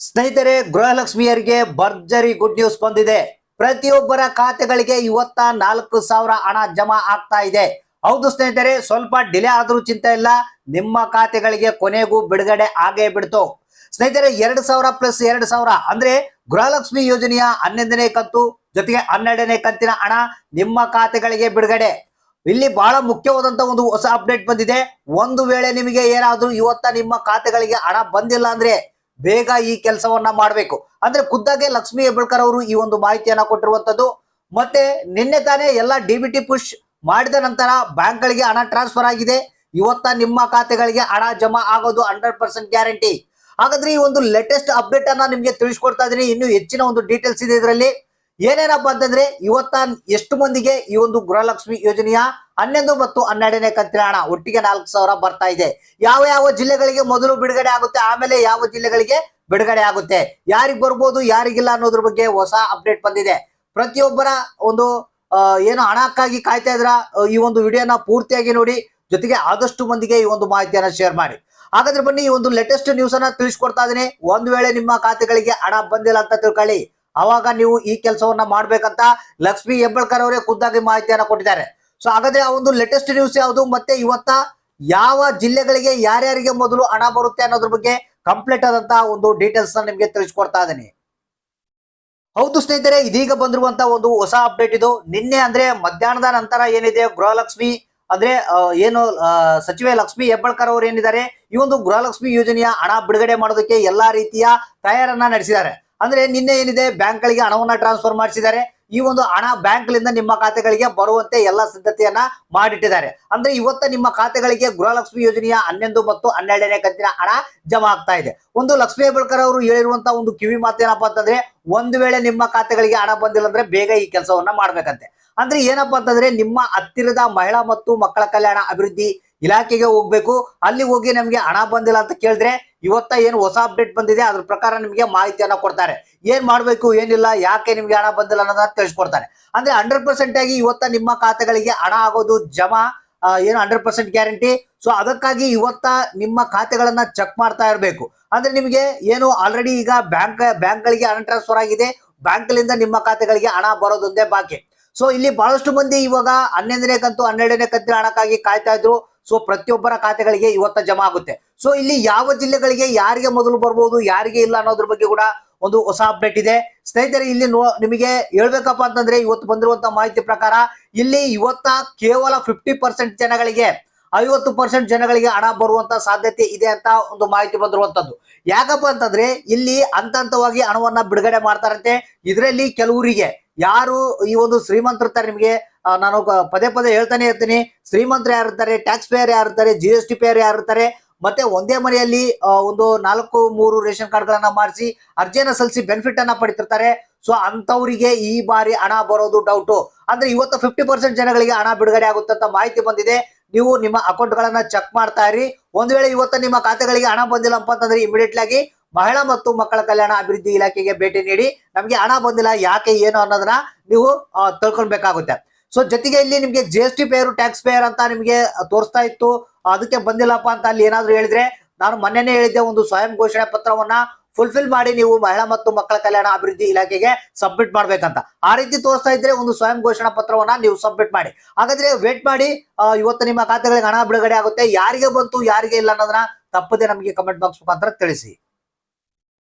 ಸ್ನೇಹಿತರೆ, ಗೃಹಲಕ್ಷ್ಮಿಯರಿಗೆ ಭರ್ಜರಿ good news ಬಂದಿದೆ. ಪ್ರತಿಯೊಬ್ಬರ ಖಾತೆಗಳಿಗೆ ಇವತ್ತ 4,000 ಹಣ ಜಮಾ ಆಗ್ತಾ ಇದೆ. ಹೌದು ಸ್ನೇಹಿತರೆ, ಸ್ವಲ್ಪ ಡಿಲೇ ಆದ್ರೂ ಚಿಂತೆ ಇಲ್ಲ, ನಿಮ್ಮ ಖಾತೆಗಳಿಗೆ ಕೊನೆಗೂ ಬಿಡುಗಡೆ ಆಗೇ ಬಿಡ್ತು. ಸ್ನೇಹಿತರೆ, 2,000 ಪ್ಲಸ್ 2,000 ಅಂದ್ರೆ ಗೃಹಲಕ್ಷ್ಮಿ ಯೋಜನೆಯ 11ನೇ ಕಂತು ಜೊತೆಗೆ 12ನೇ ಕಂತಿನ ಹಣ ನಿಮ್ಮ ಖಾತೆಗಳಿಗೆ ಬಿಡುಗಡೆ. ಇಲ್ಲಿ ಬಹಳ ಮುಖ್ಯವಾದಂತ ಒಂದು ಹೊಸ ಅಪ್ಡೇಟ್ ಬಂದಿದೆ. ಒಂದು ವೇಳೆ ನಿಮಗೆ ಏನಾದ್ರೂ ಇವತ್ತ ನಿಮ್ಮ ಖಾತೆಗಳಿಗೆ ಹಣ ಬಂದಿಲ್ಲ ಅಂದ್ರೆ ಬೇಗ ಈ ಕೆಲಸವನ್ನ ಮಾಡಬೇಕು. ಅಂದ್ರೆ ಖುದ್ದಾಗೆ ಲಕ್ಷ್ಮಿ ಹೆಬ್ಬಾಳ್ಕರ್ ಅವರು ಈ ಒಂದು ಮಾಹಿತಿಯನ್ನ ಕೊಟ್ಟಿರುವಂತದ್ದು. ಮತ್ತೆ ನಿನ್ನೆ ತಾನೇ ಎಲ್ಲ ಡಿಬಿಟಿ ಪುಷ್ ಮಾಡಿದ ನಂತರ ಬ್ಯಾಂಕ್ ಗಳಿಗೆ ಹಣ ಟ್ರಾನ್ಸ್ಫರ್ ಆಗಿದೆ. ಇವತ್ತ ನಿಮ್ಮ ಖಾತೆಗಳಿಗೆ ಹಣ ಜಮಾ ಆಗೋದು 100% ಗ್ಯಾರಂಟಿ. ಹಾಗಾದ್ರೆ ಈ ಒಂದು ಲೇಟೆಸ್ಟ್ ಅಪ್ಡೇಟ್ ಅನ್ನ ನಿಮ್ಗೆ ತಿಳಿಸ್ಕೊಡ್ತಾ ಇದೀನಿ. ಇನ್ನು ಹೆಚ್ಚಿನ ಒಂದು ಡೀಟೇಲ್ಸ್ ಇದೆ ಇದರಲ್ಲಿ. ಏನೇನಪ್ಪ ಅಂತಂದ್ರೆ, ಇವತ್ತ ಎಷ್ಟು ಮಂದಿಗೆ ಈ ಒಂದು ಗೃಹಲಕ್ಷ್ಮಿ ಯೋಜನೆಯ 11 ಮತ್ತು 12ನೇ ಕಂತಿನ ಹಣ ಒಟ್ಟಿಗೆ 4,000 ಬರ್ತಾ ಇದೆ, ಯಾವ ಯಾವ ಜಿಲ್ಲೆಗಳಿಗೆ ಮೊದಲು ಬಿಡುಗಡೆ ಆಗುತ್ತೆ, ಆಮೇಲೆ ಯಾವ ಜಿಲ್ಲೆಗಳಿಗೆ ಬಿಡುಗಡೆ ಆಗುತ್ತೆ, ಯಾರಿಗ್ ಬರ್ಬೋದು ಯಾರಿಗಿಲ್ಲ ಅನ್ನೋದ್ರ ಬಗ್ಗೆ ಹೊಸ ಅಪ್ಡೇಟ್ ಬಂದಿದೆ. ಪ್ರತಿಯೊಬ್ಬರ ಒಂದು ಏನು ಹಣಕ್ಕಾಗಿ ಕಾಯ್ತಾ ಇದ್ರ ಈ ಒಂದು ವಿಡಿಯೋನ ಪೂರ್ತಿಯಾಗಿ ನೋಡಿ, ಜೊತೆಗೆ ಆದಷ್ಟು ಮಂದಿಗೆ ಈ ಒಂದು ಮಾಹಿತಿಯನ್ನ ಶೇರ್ ಮಾಡಿ. ಹಾಗಾದ್ರೆ ಬನ್ನಿ, ಈ ಒಂದು ಲೇಟೆಸ್ಟ್ ನ್ಯೂಸ್ ಅನ್ನ ತಿಳಿಸ್ಕೊಡ್ತಾ ಇದೀನಿ. ಒಂದ್ ವೇಳೆ ನಿಮ್ಮ ಖಾತೆಗಳಿಗೆ ಹಣ ಬಂದಿಲ್ಲ ಅಂತ ತಿಳ್ಕೊಳ್ಳಿ, ಅವಾಗ ನೀವು ಈ ಕೆಲಸವನ್ನ ಮಾಡ್ಬೇಕಂತ ಲಕ್ಷ್ಮಿ ಹೆಬ್ಬಾಳ್ಕರ್ ಅವರೇ ಖುದ್ದಾಗಿ ಮಾಹಿತಿಯನ್ನ ಕೊಟ್ಟಿದ್ದಾರೆ. ಸೊ ಹಾಗಾದ್ರೆ ಆ ಒಂದು ಲೇಟೆಸ್ಟ್ ನ್ಯೂಸ್ ಯಾವುದು, ಮತ್ತೆ ಇವತ್ತ ಯಾವ ಜಿಲ್ಲೆಗಳಿಗೆ ಯಾರ್ಯಾರಿಗೆ ಮೊದಲು ಹಣ ಬರುತ್ತೆ ಅನ್ನೋದ್ರ ಬಗ್ಗೆ ಕಂಪ್ಲೀಟ್ ಆದಂತಹ ಒಂದು ಡೀಟೇಲ್ಸ್ ನಿಮ್ಗೆ ತಿಳಿಸ್ಕೊಡ್ತಾ ಇದ್ದೀನಿ. ಹೌದು ಸ್ನೇಹಿತರೆ, ಇದೀಗ ಬಂದಿರುವಂತ ಒಂದು ಹೊಸ ಅಪ್ಡೇಟ್ ಇದು. ನಿನ್ನೆ ಅಂದ್ರೆ ಮಧ್ಯಾಹ್ನದ ನಂತರ ಏನಿದೆ, ಗೃಹಲಕ್ಷ್ಮಿ ಅಂದ್ರೆ ಏನು ಸಚಿವೆ ಲಕ್ಷ್ಮಿ ಹೆಬ್ಬಾಳ್ಕರ್ ಅವರು ಏನಿದ್ದಾರೆ, ಈ ಒಂದು ಗೃಹಲಕ್ಷ್ಮಿ ಯೋಜನೆಯ ಹಣ ಬಿಡುಗಡೆ ಮಾಡೋದಕ್ಕೆ ಎಲ್ಲಾ ರೀತಿಯ ತಯಾರನ್ನ ನಡೆಸಿದ್ದಾರೆ. ಅಂದ್ರೆ ನಿನ್ನೆ ಏನಿದೆ, ಬ್ಯಾಂಕ್ ಗಳಿಗೆ ಹಣವನ್ನ ಟ್ರಾನ್ಸ್ಫರ್ ಮಾಡಿಸಿದ್ದಾರೆ. ಈ ಒಂದು ಹಣ ಬ್ಯಾಂಕ್ ಲಿಂದ ನಿಮ್ಮ ಖಾತೆಗಳಿಗೆ ಬರುವಂತೆ ಎಲ್ಲ ಸಿದ್ಧತೆಯನ್ನ ಮಾಡಿಟ್ಟಿದ್ದಾರೆ. ಅಂದ್ರೆ ಇವತ್ತ ನಿಮ್ಮ ಖಾತೆಗಳಿಗೆ ಗೃಹಲಕ್ಷ್ಮಿ ಯೋಜನೆಯ 11 ಮತ್ತು 12ನೇ ಕಂತಿನ ಹಣ ಜಮಾ ಆಗ್ತಾ ಇದೆ. ಒಂದು ಲಕ್ಷ್ಮಿ ಹೆಬ್ಬಾಳ್ಕರ್ ಅವರು ಹೇಳಿರುವಂತ ಒಂದು ಕಿವಿ ಮಾತೇನಪ್ಪಾ ಅಂತಂದ್ರೆ, ಒಂದು ವೇಳೆ ನಿಮ್ಮ ಖಾತೆಗಳಿಗೆ ಹಣ ಬಂದಿಲ್ಲ ಅಂದ್ರೆ ಬೇಗ ಈ ಕೆಲಸವನ್ನ ಮಾಡ್ಬೇಕಂತೆ. ಅಂದ್ರೆ ಏನಪ್ಪಾ ಅಂತಂದ್ರೆ, ನಿಮ್ಮ ಹತ್ತಿರದ ಮಹಿಳಾ ಮತ್ತು ಮಕ್ಕಳ ಕಲ್ಯಾಣ ಅಭಿವೃದ್ಧಿ ಇಲಾಖೆಗೆ ಹೋಗ್ಬೇಕು. ಅಲ್ಲಿ ಹೋಗಿ ನಮ್ಗೆ ಹಣ ಬಂದಿಲ್ಲ ಅಂತ ಕೇಳಿದ್ರೆ, ಇವತ್ತ ಏನು ಹೊಸ ಅಪ್ಡೇಟ್ ಬಂದಿದೆ ಅದ್ರ ಪ್ರಕಾರ ನಿಮ್ಗೆ ಮಾಹಿತಿಯನ್ನ ಕೊಡ್ತಾರೆ. ಏನ್ ಮಾಡ್ಬೇಕು ಏನಿಲ್ಲ, ಯಾಕೆ ನಿಮ್ಗೆ ಹಣ ಬಂದಿಲ್ಲ ಅನ್ನೋದನ್ನ ತಿಳಿಸ್ಕೊಡ್ತಾರೆ. ಅಂದ್ರೆ 100% ಆಗಿ ಇವತ್ತ ನಿಮ್ಮ ಖಾತೆಗಳಿಗೆ ಹಣ ಆಗೋದು ಜಮಾ ಏನು 100% ಗ್ಯಾರಂಟಿ. ಸೊ ಅದಕ್ಕಾಗಿ ಇವತ್ತ ನಿಮ್ಮ ಖಾತೆಗಳನ್ನ ಚೆಕ್ ಮಾಡ್ತಾ ಇರಬೇಕು. ಅಂದ್ರೆ ನಿಮ್ಗೆ ಏನು ಆಲ್ರೆಡಿ ಈಗ ಬ್ಯಾಂಕ್ ಗಳಿಗೆ ಹಣ ಟ್ರಾನ್ಸ್ಫರ್ ಆಗಿದೆ, ಬ್ಯಾಂಕ್ ಲಿಂದ ನಿಮ್ಮ ಖಾತೆಗಳಿಗೆ ಹಣ ಬರೋದೊಂದೇ ಬಾಕಿ. ಸೊ ಇಲ್ಲಿ ಬಹಳಷ್ಟು ಮಂದಿ ಇವಾಗ 11ನೇ ಕಂತು 12ನೇ ಕಂತಿನ ಹಣಕ್ಕಾಗಿ ಕಾಯ್ತಾ ಇದ್ರು. ಸೊ ಪ್ರತಿಯೊಬ್ಬರ ಖಾತೆಗಳಿಗೆ ಇವತ್ತ ಜಮಾ ಆಗುತ್ತೆ. ಸೊ ಇಲ್ಲಿ ಯಾವ ಜಿಲ್ಲೆಗಳಿಗೆ ಯಾರಿಗೆ ಮೊದಲು ಬರ್ಬೋದು ಯಾರಿಗೆ ಇಲ್ಲ ಅನ್ನೋದ್ರ ಬಗ್ಗೆ ಕೂಡ ಒಂದು ಹೊಸ ಅಪ್ಡೇಟ್ ಇದೆ. ಸ್ನೇಹಿತರೆ, ಇಲ್ಲಿ ನಿಮಗೆ ಹೇಳ್ಬೇಕಪ್ಪ ಅಂತಂದ್ರೆ, ಇವತ್ತು ಬಂದಿರುವಂತ ಮಾಹಿತಿ ಪ್ರಕಾರ ಇಲ್ಲಿ ಇವತ್ತ ಕೇವಲ 50% ಜನಗಳಿಗೆ 50% ಜನಗಳಿಗೆ ಹಣ ಬರುವಂತ ಸಾಧ್ಯತೆ ಇದೆ ಅಂತ ಒಂದು ಮಾಹಿತಿ ಬಂದಿರುವಂತದ್ದು. ಯಾಕಪ್ಪ ಅಂತಂದ್ರೆ, ಇಲ್ಲಿ ಹಂತ ಹಂತವಾಗಿ ಹಣವನ್ನ ಬಿಡುಗಡೆ ಮಾಡ್ತಾರಂತೆ. ಇದರಲ್ಲಿ ಕೆಲವರಿಗೆ ಯಾರು ಈ ಒಂದು ಶ್ರೀಮಂತರಿರ್ತಾರೆ, ನಿಮಗೆ ನಾನು ಪದೇ ಪದೇ ಹೇಳ್ತಾನೆ ಇರ್ತೀನಿ, ಶ್ರೀಮಂತರು ಯಾರಿರ್ತಾರೆ, ಟ್ಯಾಕ್ಸ್ ಪೇಯರ್ ಯಾರಿರ್ತಾರೆ, GST ಪೇಯರ್ ಯಾರಿರ್ತಾರೆ, ಮತ್ತೆ ಒಂದೇ ಮನೆಯಲ್ಲಿ ಒಂದು 4-3 ರೇಷನ್ ಕಾರ್ಡ್ ಗಳನ್ನ ಮಾಡಿಸಿ ಅರ್ಜಿಯನ್ನ ಸಲ್ಲಿಸಿ ಬೆನಿಫಿಟ್ ಅನ್ನ ಪಡಿತಿರ್ತಾರೆ. ಸೊ ಅಂತವರಿಗೆ ಈ ಬಾರಿ ಹಣ ಬರೋದು ಡೌಟು. ಅಂದ್ರೆ ಇವತ್ತು 50% ಜನಗಳಿಗೆ ಹಣ ಬಿಡುಗಡೆ ಆಗುತ್ತೆ ಅಂತ ಮಾಹಿತಿ ಬಂದಿದೆ. ನೀವು ನಿಮ್ಮ ಅಕೌಂಟ್ ಗಳನ್ನ ಚೆಕ್ ಮಾಡ್ತಾ ಇರಿ. ಒಂದ್ ವೇಳೆ ಇವತ್ತು ನಿಮ್ಮ ಖಾತೆಗಳಿಗೆ ಹಣ ಬಂದಿಲ್ಲಪ್ಪ ಅಂತಂದ್ರೆ ಇಮಿಡಿಯೇಟ್ಲಿ ಆಗಿ ಮಹಿಳಾ ಮತ್ತು ಮಕ್ಕಳ ಕಲ್ಯಾಣ ಅಭಿವೃದ್ಧಿ ಇಲಾಖೆಗೆ ಭೇಟಿ ನೀಡಿ, ನಮ್ಗೆ ಹಣ ಬಂದಿಲ್ಲ ಯಾಕೆ ಏನು ಅನ್ನೋದನ್ನ ನೀವು ತಿಳ್ಕೊಳ್ಬೇಕಾಗುತ್ತೆ. ಸೊ ಜೊತೆಗೆ ಇಲ್ಲಿ ನಿಮ್ಗೆ GST ಪೇಯರ್ ಟ್ಯಾಕ್ಸ್ ಪೇಯರ್ ಅಂತ ನಿಮ್ಗೆ ತೋರಿಸ್ತಾ ಇತ್ತು, ಅದಕ್ಕೆ ಬಂದಿಲ್ಲಪ್ಪ ಅಂತ ಅಲ್ಲಿ ಏನಾದ್ರು ಹೇಳಿದ್ರೆ, ನಾನು ಮೊನ್ನೆನೇ ಹೇಳಿದ್ದೆ, ಒಂದು ಸ್ವಯಂ ಘೋಷಣೆ ಪತ್ರವನ್ನ ಫುಲ್ಫಿಲ್ ಮಾಡಿ ನೀವು ಮಹಿಳಾ ಮತ್ತು ಮಕ್ಕಳ ಕಲ್ಯಾಣ ಅಭಿವೃದ್ಧಿ ಇಲಾಖೆಗೆ ಸಬ್ಮಿಟ್ ಮಾಡ್ಬೇಕಂತ. ಆ ರೀತಿ ತೋರಿಸ್ತಾ ಇದ್ರೆ ಒಂದು ಸ್ವಯಂ ಘೋಷಣಾ ಪತ್ರವನ್ನ ನೀವು ಸಬ್ಮಿಟ್ ಮಾಡಿ. ಹಾಗಾದ್ರೆ ವೇಟ್ ಮಾಡಿ, ಇವತ್ತು ನಿಮ್ಮ ಖಾತೆಗಳಿಗೆ ಹಣ ಬಿಡುಗಡೆ ಆಗುತ್ತೆ. ಯಾರಿಗೆ ಬಂತು ಯಾರಿಗೆ ಇಲ್ಲ ಅನ್ನೋದನ್ನ ತಪ್ಪದೆ ನಮಗೆ ಕಮೆಂಟ್ ಬಾಕ್ಸ್ ಮುಖಾಂತರ ತಿಳಿಸಿ.